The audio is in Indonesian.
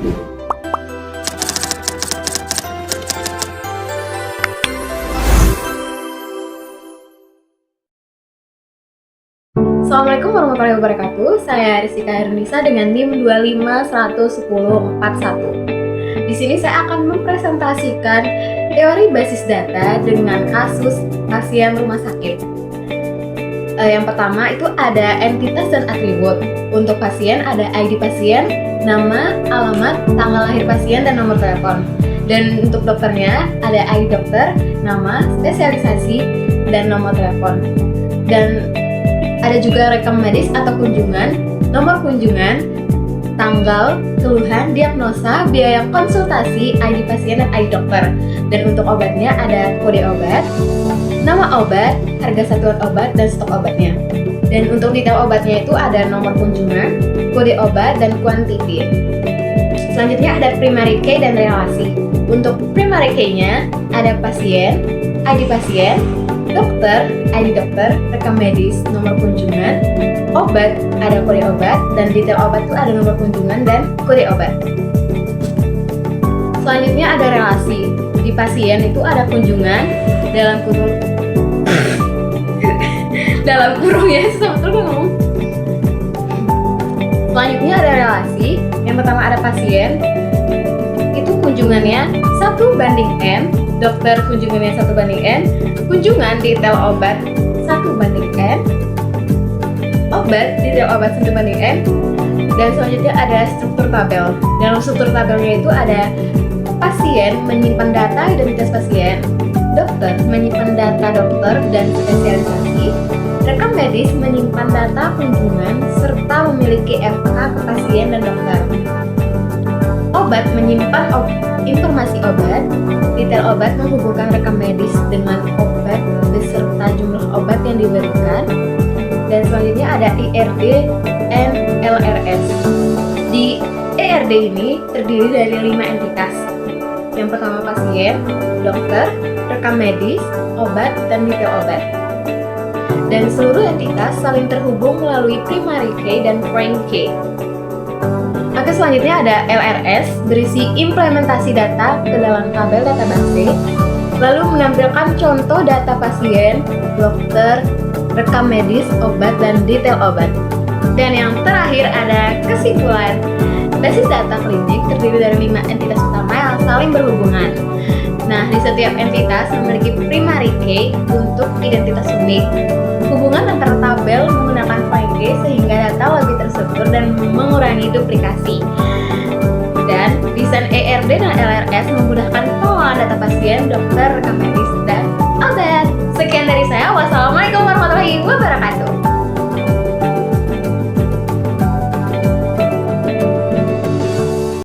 Assalamualaikum warahmatullahi wabarakatuh. Saya Rizika Hernisa dengan NIM 2511041. Di sini saya akan mempresentasikan teori basis data dengan kasus pasien rumah sakit. Yang pertama itu ada entitas dan atribut. Untuk pasien ada ID pasien, nama, alamat, tanggal lahir pasien, dan nomor telepon. Dan untuk dokternya ada ID dokter, nama, spesialisasi, dan nomor telepon. Dan ada juga rekam medis atau kunjungan, nomor kunjungan, tanggal, keluhan, diagnosa, biaya konsultasi, ID pasien, dan ID dokter. Dan untuk obatnya ada kode obat, nama obat, harga satuan obat, dan stok obatnya. Dan untuk detail obatnya itu ada nomor kunjungan, kode obat, dan kuantiti. Selanjutnya ada primary key dan relasi. Untuk primary key-nya ada pasien, ID pasien, dokter, ID dokter, rekam medis, nomor kunjungan, obat, ada kode obat, dan detail obat itu ada nomor kunjungan dan kode obat. Selanjutnya ada relasi. Di pasien itu ada kunjungan dalam kurung ya, betul gak ngomong? Selanjutnya ada relasi. Yang pertama ada pasien, itu kunjungannya 1:n, dokter kunjungannya 1:n, kunjungan detail obat 1:n, obat detail obat 1:n, dan selanjutnya ada struktur tabel. Dalam struktur tabelnya itu ada pasien menyimpan data identitas pasien, dokter menyimpan data dokter dan spesialisasi, rekam medis menyimpan data kunjungan serta memiliki FK ke pasien dan dokter. Obat menyimpan informasi obat, detail obat menghubungkan rekam medis dengan obat beserta jumlah obat yang diberikan, dan selanjutnya ada IRD and LRS. Di IRD ini terdiri dari 5 entitas. Yang pertama pasien, dokter, rekam medis, obat, dan detail obat. Dan seluruh entitas saling terhubung melalui primary key dan foreign key. Oke, selanjutnya ada LRS, berisi implementasi data ke dalam tabel database, lalu menampilkan contoh data pasien, dokter, rekam medis, obat, dan detail obat. Dan yang terakhir ada kesimpulan. Basis data klinik terdiri dari 5 entitas utama yang saling berhubungan. Nah, di setiap entitas memiliki primary key untuk identitas unik. Hubungan antara tabel menggunakan foreign key sehingga data lebih terstruktur dan mengurangi duplikasi. Dan desain ERD dan LRS memudahkan pengelolaan data pasien, dokter, rekam medis, dan obat. Sekian dari saya. Wassalamualaikum warahmatullahi wabarakatuh.